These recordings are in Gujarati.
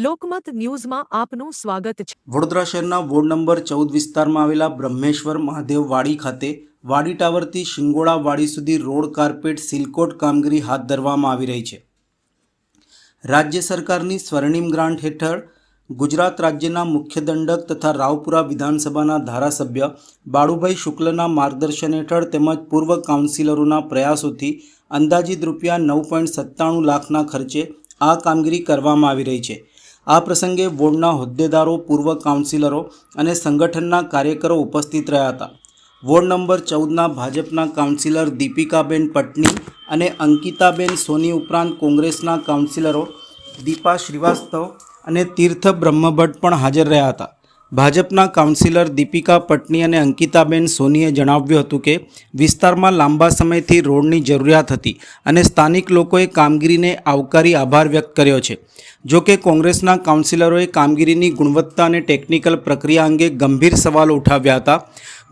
લોકમત ન્યૂઝમાં આપનું સ્વાગત છે। વડોદરા શહેરના વોર્ડ નંબર 14 વિસ્તારમાં આવેલા બ્રહ્મેશ્વર મહાદેવ વાડી ખાતે વાડી ટાવરથી શિંગોડા વાડી સુધી રોડ કાર્પેટ સીલકોટ કામગીરી હાથ ધરવામાં આવી રહી છે। રાજ્ય સરકારની સ્વર્ણિમ ગ્રાન્ટ હેઠળ ગુજરાત રાજ્યના મુખ્ય દંડક તથા રાવપુરા વિધાનસભાના ધારાસભ્ય બાળુભાઈ શુક્લના માર્ગદર્શન હેઠળ તેમજ પૂર્વ કાઉન્સિલરોના પ્રયાસોથી અંદાજિત રૂપિયા 9.97 લાખના ખર્ચે આ કામગીરી કરવામાં આવી રહી છે। આ પ્રસંગે વોર્ડના હોદ્દેદારો, પૂર્વ કાઉન્સિલરો અને સંગઠનના કાર્યકરો ઉપસ્થિત રહ્યા હતા। વોર્ડ નંબર 14ના ભાજપના કાઉન્સિલર દીપિકાબેન પટની અને અંકિતાબેન સોની ઉપરાંત કોંગ્રેસના કાઉન્સિલરો દીપા શ્રીવાસ્તવ અને તીર્થ બ્રહ્મભટ્ટ પણ હાજર રહ્યા હતા। ભાજપના કાઉન્સિલર દીપિકા પટની અને અંકિતાબેન સોનીએ જણાવ્યું હતું કે વિસ્તારમાં લાંબા સમયથી રોડની જરૂરિયાત હતી અને સ્થાનિક લોકોએ કામગીરીને આવકારી આભાર વ્યક્ત કર્યો છે। જો કે કોંગ્રેસના કાઉન્સિલરોએ કામગીરીની ગુણવત્તા અને ટેકનિકલ પ્રક્રિયા અંગે ગંભીર સવાલો ઉઠાવ્યા હતા।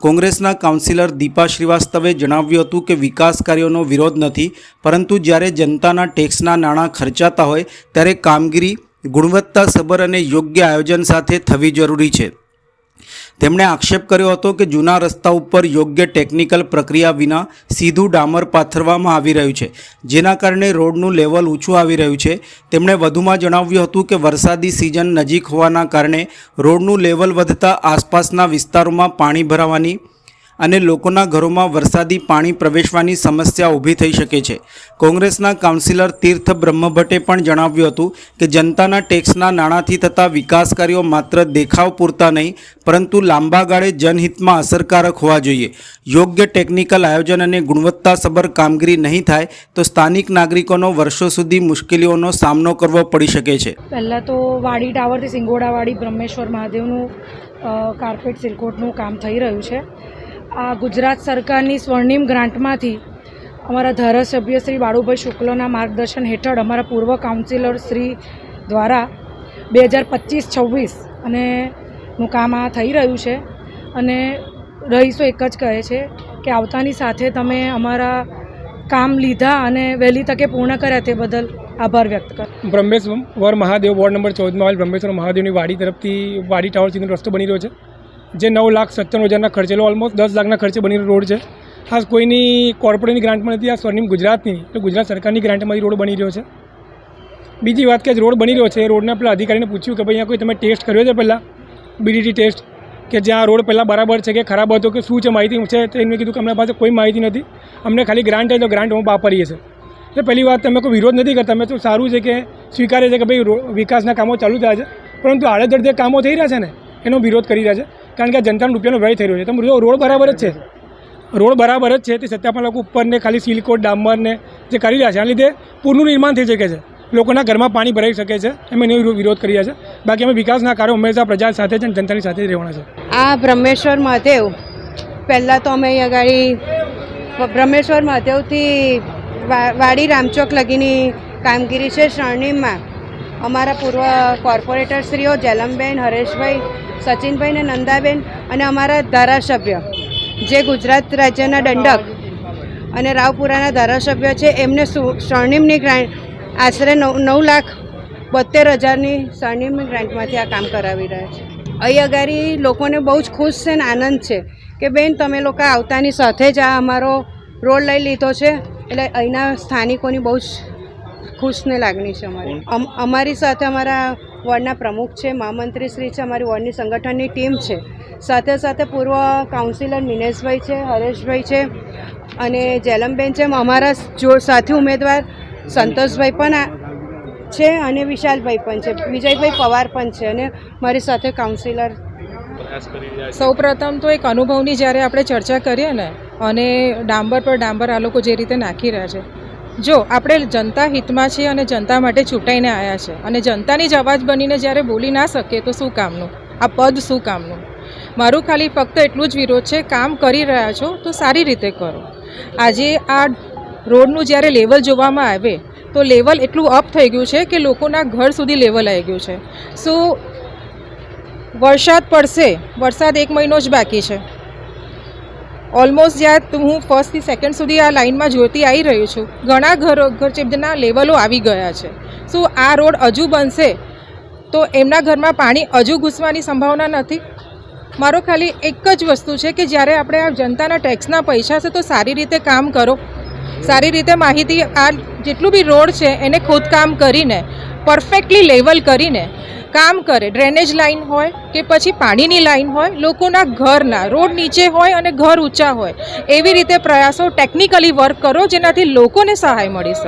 કોંગ્રેસના કાઉન્સિલર દીપા શ્રીવાસ્તવે જણાવ્યું હતું કે વિકાસ કાર્યોનો વિરોધ નથી, પરંતુ જ્યારે જનતાના ટેક્સના નાણાં ખર્ચાતા હોય ત્યારે કામગીરી ગુણવત્તાસભર અને યોગ્ય આયોજન સાથે થવી જરૂરી છે। તેમણે આક્ષેપ કર્યો હતો કે જૂના રસ્તા ઉપર યોગ્ય ટેકનિકલ પ્રક્રિયા વિના સીધું ડામર પાથરવામાં આવી રહ્યું છે, જેના કારણે રોડનું લેવલ ઊંચું આવી રહ્યું છે। તેમણે વધુમાં જણાવ્યું હતું કે વરસાદી સિઝન નજીક હોવાના કારણે રોડનું લેવલ વધતા આસપાસના વિસ્તારોમાં પાણી ભરાવાની અને લોકોના ઘરોમાં વરસાદી પાણી પ્રવેશવાની સમસ્યા ઊભી થઈ શકે છે। કોંગ્રેસના કાઉન્સિલર તીર્થ બ્રહ્મભટ્ટે પણ જણાવ્યું હતું કે જનતાના ટેક્સના નાણાંથી થતા વિકાસ કાર્યો માત્ર દેખાવ પૂરતા નહીં, પરંતુ લાંબા ગાળે જનહિતમાં અસરકારક હોવા જોઈએ। યોગ્ય ટેકનિકલ આયોજન અને ગુણવત્તાસભર કામગીરી નહીં થાય તો સ્થાનિક નાગરિકોનો વર્ષો સુધી મુશ્કેલીઓનો સામનો કરવો પડી શકે છે। પહેલાં તો વાડી ટાવરથી સિંગોડાવાડી બ્રહ્મેશ્વર મહાદેવનું કાર્પેટ સિલકોટનું કામ થઈ રહ્યું છે। આ ગુજરાત સરકારની સ્વર્ણિમ ગ્રાન્ટમાંથી અમારા ધારાસભ્ય શ્રી બાળુભાઈ શુક્લના માર્ગદર્શન હેઠળ અમારા પૂર્વ કાઉન્સિલર શ્રી દ્વારા 2025-26 અને નું કામ આ થઈ રહ્યું છે અને રહીશો એક જ કહે છે કે આવતાની સાથે તમે અમારા કામ લીધા અને વહેલી તકે પૂર્ણ કર્યા તે બદલ આભાર વ્યક્ત કર। બ્રહ્મેશ્વર મહાદેવ વોર્ડ નંબર 14માં આવેલ બ્રહ્મેશ્વર મહાદેવની વાડી તરફથી વાડી ટાવર સુધીનો રસ્તો બની રહ્યો છે, જે 9,97,000 ખર્ચેલો ઓલમોસ્ટ 10 લાખના ખર્ચે બનેલો રોડ છે। ખાસ કોઈની કોર્પોરેટની ગ્રાન્ટમાં નથી, આ સ્વર્ણિમ ગુજરાતની એટલે ગુજરાત સરકારની ગ્રાન્ટમાંથી રોડ બની રહ્યો છે। બીજી વાત કે રોડ બની રહ્યો છે, એ રોડના પેલા અધિકારીને પૂછ્યું કે ભાઈ અહીંયા કોઈ તમે ટેસ્ટ કર્યો છે પહેલાં BDT ટેસ્ટ, કે જ્યાં રોડ પહેલાં બરાબર છે કે ખરાબ હતો કે શું છે, માહિતી છે? તો એમને કીધું કે અમારી પાસે કોઈ માહિતી નથી, અમને ખાલી ગ્રાન્ટ હોય તો ગ્રાન્ટ અમે વાપરીએ છીએ। એટલે પહેલી વાત તમે કોઈ વિરોધ નથી કરતા, અમે તો સારું છે કે સ્વીકારે છે કે ભાઈ વિકાસના કામો ચાલુ થયા છે, પરંતુ આડેધડ જે કામો થઈ રહ્યા છે ને એનો વિરોધ કરી રહ્યા છે, કારણ કે આ જનતાના રૂપિયાનો વ્યય થઈ રહ્યો છે। તમે રોડ બરાબર જ છે, રોડ બરાબર જ છે, તે છતાં પણ લોકો ઉપરને ખાલી સીલકોટ ડામરને જે કરી રહ્યા છે, આ લીધે પૂરનું નિર્માણ થઈ શકે છે, લોકોના ઘરમાં પાણી ભરાઈ શકે છે, એમ એનો વિરોધ કરી રહ્યા છે। બાકી અમે વિકાસના કાર્યો હંમેશા પ્રજા સાથે જ જનતાની સાથે જ રહેવાના છે। આ બ્રહ્મેશ્વર મહાદેવ પહેલાં તો અમે અહીં આગળ બ્રહ્મેશ્વર મહાદેવથી વાડી રામચોક લગીની કામગીરી છે। સ્વર્ણિમમાં અમારા પૂર્વ કોર્પોરેટરશ્રીઓ જેલમબેન, હરેશભાઈ, સચિનભાઈ ને નંદાબેન અને અમારા ધારાસભ્ય જે ગુજરાત રાજ્યના દંડક અને રાવપુરાના ધારાસભ્ય છે, એમને સ્વર્ણિમની ગ્રાન્ટ આશરે 9,72,000ની સ્વર્ણિમની ગ્રાન્ટમાંથી આ કામ કરાવી રહ્યા છે। અહીં અગાડી લોકોને બહુ જ ખુશ છે ને આનંદ છે કે બેન તમે લોકો આવતાની સાથે જ આ અમારો રોડ લઈ લીધો છે, એટલે અહીંના સ્થાનિકોની બહુ જ ખુશને લાગણી છે અમારી સાથે અમારા વોર્ડના પ્રમુખ છે, મહામંત્રી શ્રી છે, અમારી વોર્ડની સંગઠનની ટીમ છે, સાથે સાથે પૂર્વ કાઉન્સિલર મિનેશભાઈ છે, હરેશભાઈ છે અને જેલમબેન છે, અમારા સાથી ઉમેદવાર સંતોષભાઈ પણ છે અને વિશાલભાઈ પણ છે, વિજયભાઈ પવાર પણ છે અને મારી સાથે કાઉન્સિલર। સૌપ્રથમ તો એક અનુભવની જ્યારે આપણે ચર્ચા કરીએ ને, અને ડાંબર પર ડાંબર આ લોકો જે રીતે નાખી રહ્યા છે, જો આપણે જનતા હિતમાં છીએ અને જનતા માટે ચૂંટાઈને આવ્યા છે અને જનતાની જ અવાજ બનીને જ્યારે બોલી ના શકીએ તો શું કામનું, આ પદ શું કામનું? મારું ખાલી ફક્ત એટલું જ વિરોધ છે, કામ કરી રહ્યા છો તો સારી રીતે કરો। આજે આ રોડનું જ્યારે લેવલ જોવામાં આવે તો લેવલ એટલું અપ થઈ ગયું છે કે લોકોના ઘર સુધી લેવલ આવી ગયું છે। શું વરસાદ પડશે? વરસાદ 1 મહિનો જ બાકી છે। ઓલમોસ્ટ જ્યાં હું ફર્સ્ટથી સેકન્ડ સુધી આ લાઇનમાં જોતી આવી રહી છું, ઘણા ઘરના લેવલો આવી ગયા છે। શું આ રોડ હજુ બનશે તો એમના ઘરમાં પાણી હજુ ઘૂસવાની સંભાવના નથી. મારો ખાલી એક જ વસ્તુ છે કે જ્યારે આપણે આ જનતાના ટેક્સના પૈસા છે તો સારી રીતે કામ કરો, સારી રીતે માહિતી આ જેટલું બી રોડ છે એને ખોદકામ કરીને પરફેક્ટલી લેવલ કરીને કામ કરે. ડ્રેનેજ લાઇન હોય કે પછી પાણીની લાઇન હોય, લોકોના ઘરના રોડ નીચે હોય અને ઘર ઊંચા હોય એવી રીતે પ્રયાસો ટેકનિકલી વર્ક કરો જેનાથી લોકોને સહાય મળી શકે.